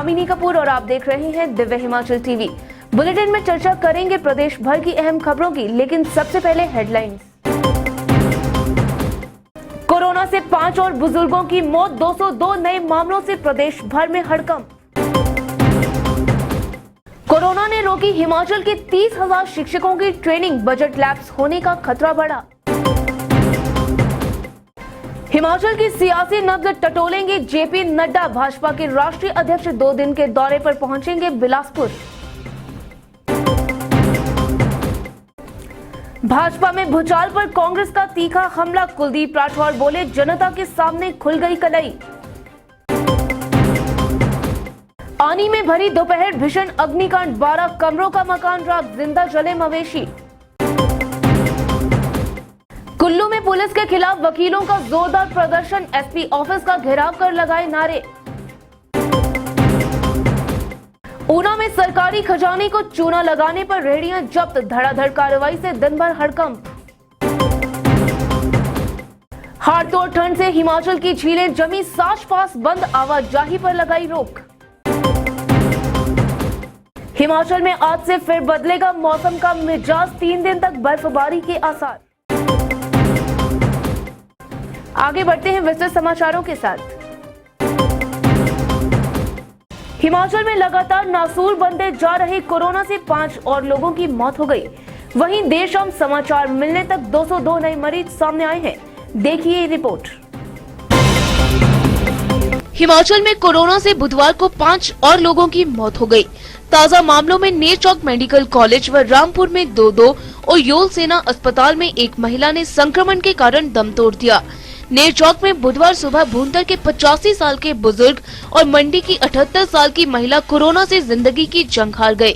कामिनी कपूर और आप देख रहे हैं दिव्य हिमाचल टीवी। बुलेटिन में चर्चा करेंगे प्रदेश भर की अहम खबरों की, लेकिन सबसे पहले हेडलाइंस। कोरोना से 5 और बुजुर्गों की मौत, 202 नए मामलों से प्रदेश भर में हड़कंप। कोरोना ने रोकी हिमाचल के 30,000 शिक्षकों की ट्रेनिंग, बजट लैप्स होने का खतरा बढ़ा। हिमाचल की सियासी नब्ज टटोलेंगे जेपी नड्डा, भाजपा के राष्ट्रीय अध्यक्ष 2 दिन के दौरे पर पहुंचेंगे बिलासपुर। भाजपा में भूचाल पर कांग्रेस का तीखा हमला, कुलदीप राठौर बोले जनता के सामने खुल गई कलई। आनी में भरी दोपहर भीषण अग्निकांड, 12 कमरों का मकान राख, जिंदा जले मवेशी। कुल्लू में पुलिस के खिलाफ वकीलों का जोरदार प्रदर्शन, एसपी ऑफिस का घेराव कर लगाए नारे। ऊना में सरकारी खजाने को चूना लगाने पर रेहड़ियां जब्त, धड़ाधड़ कार्रवाई से दिन भर हड़कंप। हाड़तोड़ ठंड से हिमाचल की झीलें जमी, साच पास बंद, आवाजाही पर लगाई रोक। हिमाचल में आज से फिर बदलेगा मौसम का मिजाज, 3 दिन तक बर्फबारी के आसार। आगे बढ़ते हैं विस्तृत समाचारों के साथ। हिमाचल में लगातार नासूर बनते जा रहे कोरोना से 5 और लोगों की मौत हो गई। वहीं देर शाम समाचार मिलने तक 202 नए मरीज सामने आए हैं। देखिए रिपोर्ट। हिमाचल में कोरोना से बुधवार को 5 और लोगों की मौत हो गई। ताजा मामलों में नेरचौक मेडिकल कॉलेज व रामपुर में 2 और योल सेना अस्पताल में एक महिला ने संक्रमण के कारण दम तोड़ दिया। नेरचौक में बुधवार सुबह भूंतर के 85 साल के बुजुर्ग और मंडी की 78 साल की महिला कोरोना से जिंदगी की जंग हार गए।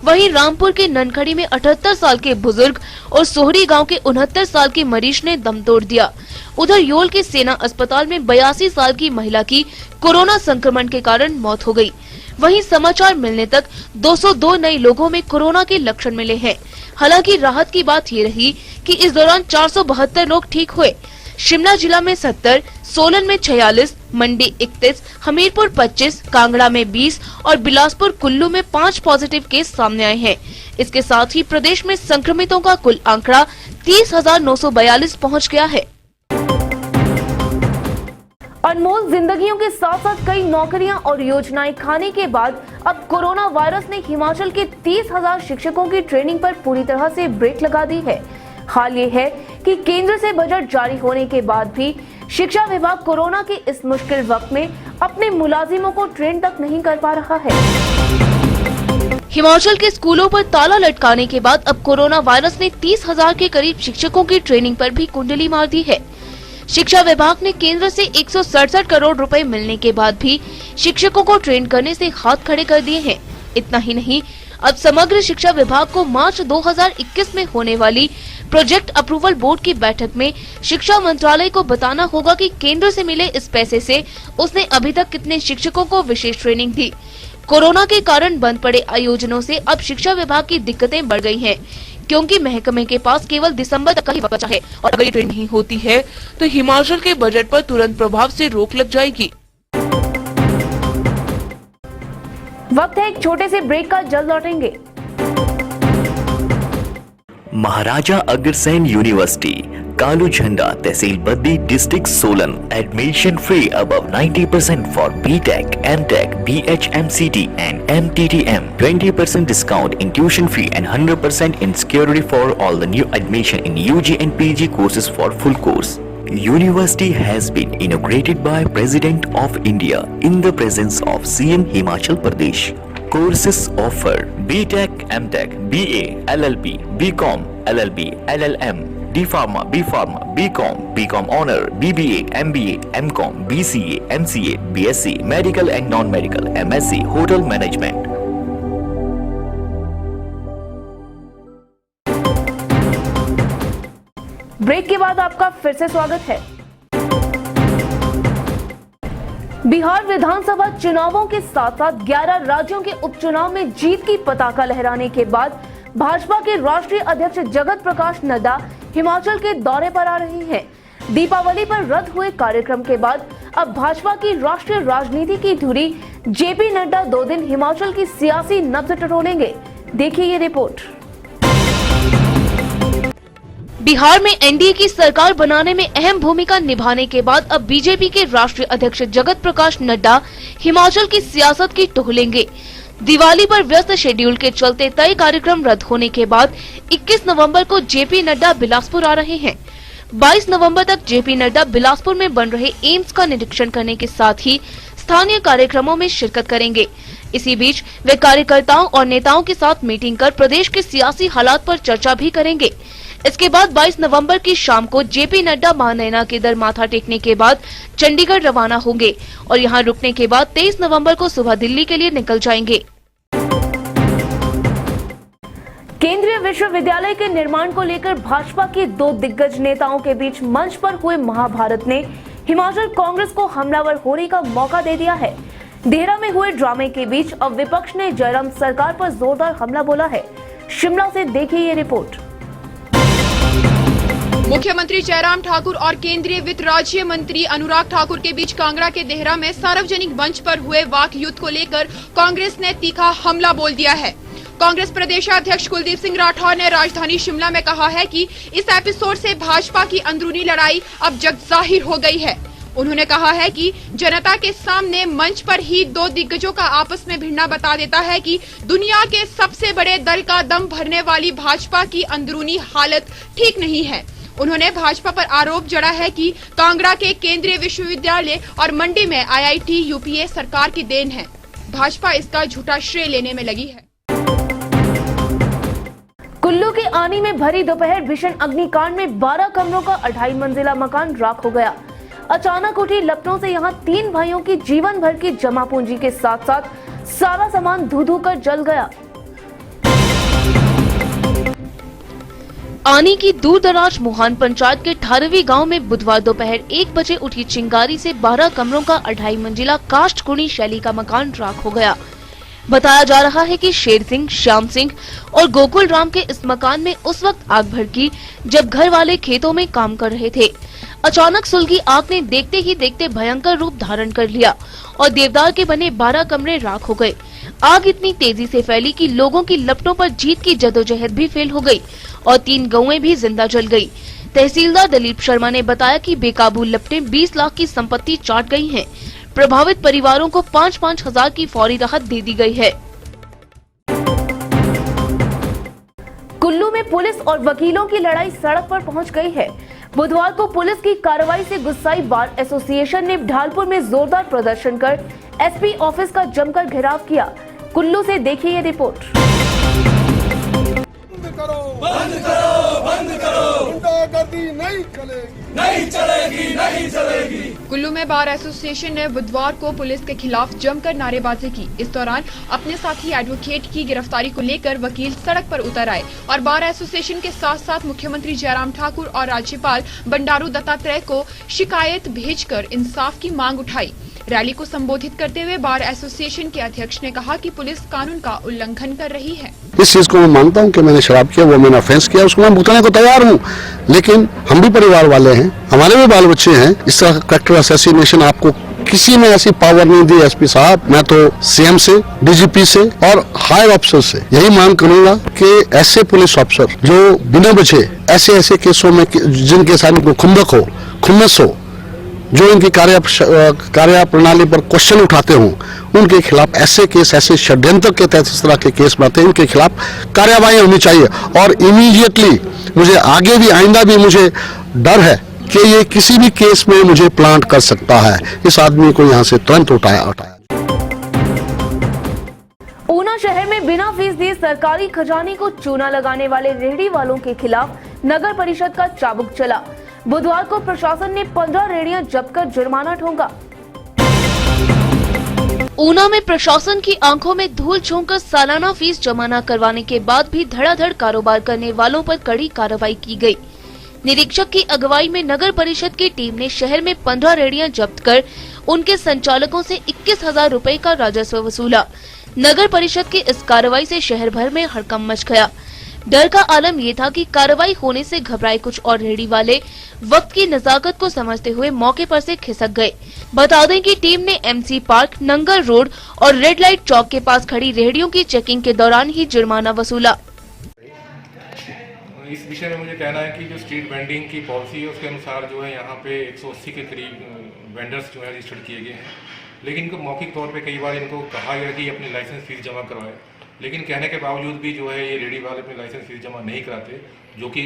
वहीं रामपुर के ननखड़ी में 78 साल के बुजुर्ग और सोहरी गांव के 69 साल की मरीज ने दम तोड़ दिया। उधर योल के सेना अस्पताल में 82 साल की महिला की कोरोना संक्रमण के कारण मौत हो गई। वहीं समाचार मिलने तक 202 नए लोगों में कोरोना के लक्षण मिले हैं। हालांकि राहत की बात ये रही कि इस दौरान 472 लोग ठीक हुए। शिमला जिला में 70, सोलन में 46, मंडी 31, हमीरपुर 25, कांगड़ा में 20 और बिलासपुर कुल्लू में 5 पॉजिटिव केस सामने आए हैं। इसके साथ ही प्रदेश में संक्रमितों का कुल आंकड़ा 30,942 पहुंच गया है। अनमोल जिंदगियों के साथ साथ कई नौकरियां और योजनाएं खाने के बाद अब कोरोना वायरस ने हिमाचल के 30,000 शिक्षकों की ट्रेनिंग पर पूरी तरह से ब्रेक लगा दी है। हाल ये है कि केंद्र से बजट जारी होने के बाद भी शिक्षा विभाग कोरोना के इस मुश्किल वक्त में अपने मुलाजिमों को ट्रेन तक नहीं कर पा रहा है। हिमाचल के स्कूलों पर ताला लटकाने के बाद अब कोरोना वायरस ने 30,000 के करीब शिक्षकों की ट्रेनिंग पर भी कुंडली मार दी है। शिक्षा विभाग ने केंद्र से 167 करोड़ रुपए मिलने के बाद भी शिक्षकों को ट्रेन करने से हाथ खड़े कर दिए हैं। इतना ही नहीं, अब समग्र शिक्षा विभाग को मार्च 2021 में होने वाली प्रोजेक्ट अप्रूवल बोर्ड की बैठक में शिक्षा मंत्रालय को बताना होगा कि केंद्र से मिले इस पैसे से उसने अभी तक कितने शिक्षकों को विशेष ट्रेनिंग दी। कोरोना के कारण बंद पड़े आयोजनों से अब शिक्षा विभाग की दिक्कतें बढ़ गई हैं, क्योंकि महकमे के पास केवल दिसंबर तक का ही वक्त बचा है और अगर ये ट्रेन नहीं होती है तो हिमाचल के बजट पर तुरंत प्रभाव से रोक लग जाएगी। वक्त है एक छोटे से ब्रेक का, जल्द लौटेंगे। महाराजा अग्रसेन यूनिवर्सिटी, कालू झंडा, तहसील Baddi, district Solan. Admission free above 90% for BTech, MTech, BHMCT and MTTM. 20% discount in tuition fee and 100% in security for all the new admission in UG and PG courses for full course. University has been inaugurated by President of India in the presence of CM Himachal Pradesh. Courses offer BTech, MTech, BA, LLB, BCom, LLB, LLM, D Pharma, B Pharma, BCom, BCom Honor, BBA, MBA, MCom, BCA, MCA, BSc, Medical and Non-Medical, MSc, Hotel Management. Break के बाद आपका फिर से स्वागत है। बिहार विधानसभा चुनावों के साथ साथ 11 राज्यों के उपचुनाव में जीत की पताका लहराने के बाद भाजपा के राष्ट्रीय अध्यक्ष जगत प्रकाश नड्डा हिमाचल के दौरे पर आ रहे हैं। दीपावली पर रद्द हुए कार्यक्रम के बाद अब भाजपा की राष्ट्रीय राजनीति की धुरी जेपी नड्डा 2 दिन हिमाचल की सियासी नब्ज टटोलेंगे। देखिए ये रिपोर्ट। बिहार में एनडीए की सरकार बनाने में अहम भूमिका निभाने के बाद अब बीजेपी के राष्ट्रीय अध्यक्ष जगत प्रकाश नड्डा हिमाचल की सियासत की टोलेंगे। दिवाली पर व्यस्त शेड्यूल के चलते तय कार्यक्रम रद्द होने के बाद 21 नवंबर को जेपी नड्डा बिलासपुर आ रहे हैं। 22 नवंबर तक जेपी नड्डा बिलासपुर में बन रहे एम्स का निरीक्षण करने के साथ ही स्थानीय कार्यक्रमों में शिरकत करेंगे। इसी बीच वे कार्यकर्ताओं और नेताओं के साथ मीटिंग कर प्रदेश के सियासी हालात पर चर्चा भी करेंगे। इसके बाद 22 नवंबर की शाम को जेपी नड्डा महानैना के दर माथा टेकने के बाद चंडीगढ़ रवाना होंगे और यहां रुकने के बाद 23 नवंबर को सुबह दिल्ली के लिए निकल जाएंगे। केंद्रीय विश्वविद्यालय के निर्माण को लेकर भाजपा के 2 दिग्गज नेताओं के बीच मंच पर हुए महाभारत ने हिमाचल कांग्रेस को हमलावर होने का मौका दे दिया है। देहरा में हुए ड्रामे के बीच अब विपक्ष ने जयराम सरकार पर जोरदार हमला बोला है। शिमला से देखिए ये रिपोर्ट। मुख्यमंत्री जयराम ठाकुर और केंद्रीय वित्त राज्य मंत्री अनुराग ठाकुर के बीच कांगड़ा के देहरा में सार्वजनिक मंच पर हुए वाक युद्ध को लेकर कांग्रेस ने तीखा हमला बोल दिया है। कांग्रेस प्रदेशाध्यक्ष कुलदीप सिंह राठौर ने राजधानी शिमला में कहा है कि इस एपिसोड से भाजपा की अंदरूनी लड़ाई अब जग जाहिर हो गई है। उन्होंने कहा है कि जनता के सामने मंच पर ही 2 दिग्गजों का आपस में भिड़ना बता देता है कि दुनिया के सबसे बड़े दल का दम भरने वाली भाजपा की अंदरूनी हालत ठीक नहीं है। उन्होंने भाजपा पर आरोप जड़ा है कि कांगड़ा के केंद्रीय विश्वविद्यालय और मंडी में आईआईटी यूपीए सरकार की देन है। भाजपा इसका झूठा श्रेय लेने में लगी है। कुल्लू के आनी में भरी दोपहर भीषण अग्निकांड में 12 कमरों का 2.5 मंजिला मकान राख हो गया। अचानक उठी लपटों से यहां 3 भाइयों की जीवन भर की जमा पूंजी के साथ साथ सारा सामान धू कर जल गया। आनी की दूरदराज मोहान पंचायत के 18वीं गांव में बुधवार दोपहर 1 बजे उठी चिंगारी से 12 कमरों का 2.5 मंजिला काष्ठ कुणी शैली का मकान राख हो गया। बताया जा रहा है कि शेर सिंह, श्याम सिंह और गोकुल राम के इस मकान में उस वक्त आग भड़की जब घर वाले खेतों में काम कर रहे थे। अचानक सुलगी आग ने देखते ही देखते भयंकर रूप धारण कर लिया और देवदार के बने 12 कमरे राख हो गए। आग इतनी तेजी से फैली कि लोगों की लपटों पर जीत की जदोजहद भी फेल हो गई और 3 गौएं भी जिंदा जल गई। तहसीलदार दिलीप शर्मा ने बताया कि बेकाबू लपटें 20 लाख की संपत्ति चाट गई हैं। प्रभावित परिवारों को 5-5 हजार की फौरी राहत दे दी गई है। कुल्लू में पुलिस और वकीलों की लड़ाई सड़क पर पहुंच गई है। बुधवार को पुलिस की कार्रवाई से गुस्साई बार एसोसिएशन ने ढालपुर में जोरदार प्रदर्शन कर एसपी ऑफिस का जमकर घेराव किया। कुल्लू से देखिए ये रिपोर्ट। बंद करो, गुंडागर्दी नहीं चलेगी। कुल्लू में बार एसोसिएशन ने बुधवार को पुलिस के खिलाफ जमकर नारेबाजी की। इस दौरान अपने साथी एडवोकेट की गिरफ्तारी को लेकर वकील सड़क पर उतर आए और बार एसोसिएशन के साथ साथ मुख्यमंत्री जयराम ठाकुर और राज्यपाल बंडारू दत्तात्रेय को शिकायत भेजकर इंसाफ की मांग उठाई। रैली को संबोधित करते हुए बार एसोसिएशन के अध्यक्ष ने कहा कि पुलिस कानून का उल्लंघन कर रही है। इस चीज को मैं मानता हूं कि मैंने शराब किया, वो मैंने ऑफेंस किया, उसको मैं भुगतने को तैयार हूं, लेकिन हम भी परिवार वाले हैं, हमारे भी बाल बच्चे हैं। इस तरह करेक्टर असैसिनेशन आपको किसी ने ऐसी पावर नहीं दी। एसपी साहब, मैं तो सीएम से, डीजीपी से और हायर ऑफिसर से यही मांग करूंगा कि ऐसे पुलिस अफसर जो बिना बचे ऐसे केसों में जिनके साथ इनको खुन्नस हो, जो इनकी कार्य प्रणाली पर क्वेश्चन उठाते हों, उनके खिलाफ ऐसे केस, ऐसे षड्यंत्र के तहत इस तरह के केस बनाते हैं, इनके खिलाफ कार्रवाई होनी चाहिए। और इमीडिएटली मुझे आगे भी, आइंदा भी मुझे डर है कि ये किसी भी केस में मुझे प्लांट कर सकता है। इस आदमी को यहाँ से तुरंत उठाया। ऊना शहर में बिना फीस दिए सरकारी खजाने को चूना लगाने वाले रेहड़ी वालों के खिलाफ नगर परिषद का चाबुक चला। बुधवार को प्रशासन ने 15 रेहड़ियां जब्त कर जुर्माना ठोंका। ऊना में प्रशासन की आंखों में धूल झोंककर सालाना फीस जमा न करवाने के बाद भी धड़ाधड़ कारोबार करने वालों पर कड़ी कार्रवाई की गई। निरीक्षक की अगुवाई में नगर परिषद की टीम ने शहर में 15 रेहड़ियां जब्त कर उनके संचालकों से 21,000 रुपए का राजस्व वसूला। नगर परिषद की इस कार्रवाई से शहर भर में हड़कंप मच गया। डर का आलम ये था कि कार्रवाई होने से घबराए कुछ और रेहड़ी वाले वक्त की नजाकत को समझते हुए मौके पर से खिसक गए। बता दें कि टीम ने एमसी पार्क, नंगल रोड और रेड लाइट चौक के पास खड़ी रेहड़ियों की चेकिंग के दौरान ही जुर्माना वसूला। इस विषय में मुझे कहना है कि जो स्ट्रीट वेंडिंग की पॉलिसी है उसके अनुसार जो है यहाँ पे 180 के करीब वेंडर्स जो है रजिस्टर्ड किए गए हैं, लेकिन इनको मौखिक तौर पे कई बार इनको कहा गया कि अपनी लाइसेंस फीस जमा करवाएं, लेकिन कहने के बावजूद भी जो है ये रेडी वाले अपनी लाइसेंस फीस जमा नहीं कराते, जो कि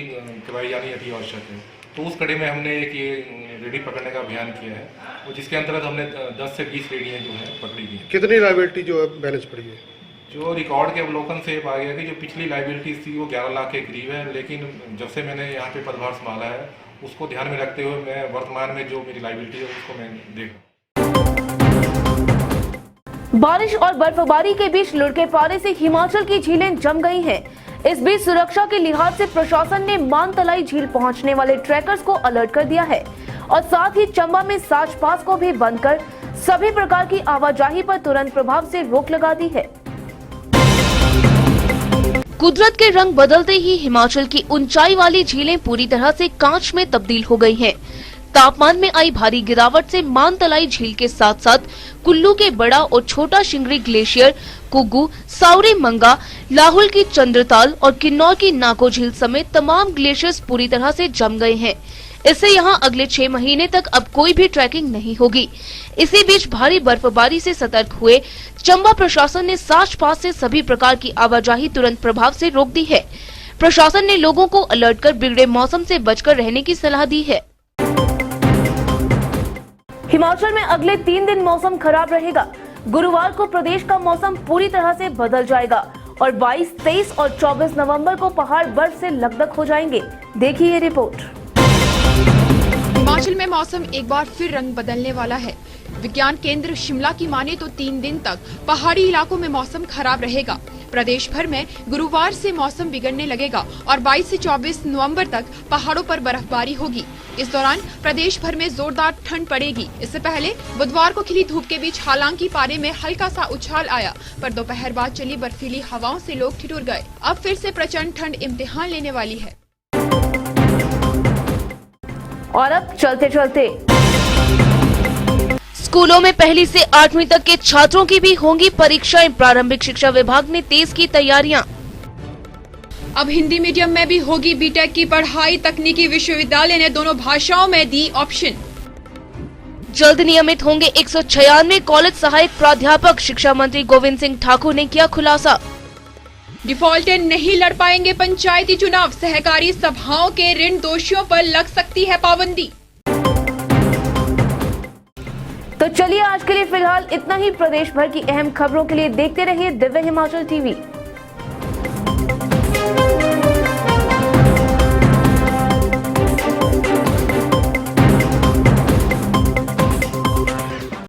करवाई जानी अति आवश्यक है। तो उस कड़ी में हमने एक ये रेडी पकड़ने का अभियान किया है और जिसके अंतर्गत हमने 10 से 20 रेडियाँ जो है पकड़ी गई। कितनी लाइबिलिटी जो है बैलेंस पड़ी है? जो रिकॉर्ड के अवलोकन से पाया गया कि जो पिछली लाइबिलिटीज थी वो 11 लाख के करीब है, लेकिन जब से मैंने यहाँ पे पदभार संभाला है उसको ध्यान में रखते हुए मैं वर्तमान में जो मेरी लाइबिलिटी है उसको मैं देखा। बारिश और बर्फबारी के बीच लुढ़के पारे से हिमाचल की झीलें जम गई हैं। इस बीच सुरक्षा के लिहाज से प्रशासन ने मानतलाई झील पहुंचने वाले ट्रैकर्स को अलर्ट कर दिया है और साथ ही चंबा में साच पास को भी बंद कर सभी प्रकार की आवाजाही पर तुरंत प्रभाव से रोक लगा दी है। कुदरत के रंग बदलते ही हिमाचल की ऊंचाई वाली झीलें पूरी तरह से कांच में तब्दील हो गई हैं। तापमान में आई भारी गिरावट से मानतलाई झील के साथ साथ कुल्लू के बड़ा और छोटा शिंगरी ग्लेशियर, कुग्गू, सावरी मंगा, लाहुल की चंद्रताल और किन्नौर की नाको झील समेत तमाम ग्लेशियर्स पूरी तरह से जम गए हैं। इससे यहां अगले 6 महीने तक अब कोई भी ट्रैकिंग नहीं होगी। इसी बीच भारी बर्फबारी से सतर्क हुए चंबा प्रशासन ने साच पास से सभी प्रकार की आवाजाही तुरंत प्रभाव से रोक दी है। प्रशासन ने लोगों को अलर्ट कर बिगड़े मौसम से बचकर रहने की सलाह दी है। हिमाचल में अगले 3 दिन मौसम खराब रहेगा। गुरुवार को प्रदेश का मौसम पूरी तरह से बदल जाएगा और 22, 23 और 24 नवंबर को पहाड़ बर्फ से लकदक हो जाएंगे। देखिए ये रिपोर्ट। हिमाचल में मौसम एक बार फिर रंग बदलने वाला है। विज्ञान केंद्र शिमला की माने तो 3 दिन तक पहाड़ी इलाकों में मौसम खराब रहेगा। प्रदेश भर में गुरुवार से मौसम बिगड़ने लगेगा और 22 से 24 नवंबर तक पहाड़ों पर बर्फबारी होगी। इस दौरान प्रदेश भर में जोरदार ठंड पड़ेगी। इससे पहले बुधवार को खिली धूप के बीच हालांकि पारे में हल्का सा उछाल आया, पर दोपहर बाद चली बर्फीली हवाओं से लोग ठिठुर गए। अब फिर से प्रचंड ठंड इम्तिहान लेने वाली है। और अब चलते चलते स्कूलों में 1ली से 8वीं तक के छात्रों की भी होंगी परीक्षाएं। प्रारंभिक शिक्षा विभाग ने तेज की तैयारियां। अब हिंदी मीडियम में भी होगी बीटेक की पढ़ाई। तकनीकी विश्वविद्यालय ने दोनों भाषाओं में दी ऑप्शन। जल्द नियमित होंगे 196 कॉलेज सहायक प्राध्यापक। शिक्षा मंत्री गोविंद सिंह ठाकुर ने किया खुलासा। डिफॉल्टर नहीं लड़ पाएंगे पंचायती चुनाव। सहकारी सभाओं के ऋण दोषियों पर लग सकती है पाबंदी। तो चलिए आज के लिए फिलहाल इतना ही। प्रदेश भर की अहम खबरों के लिए देखते रहिए दिव्य हिमाचल टीवी।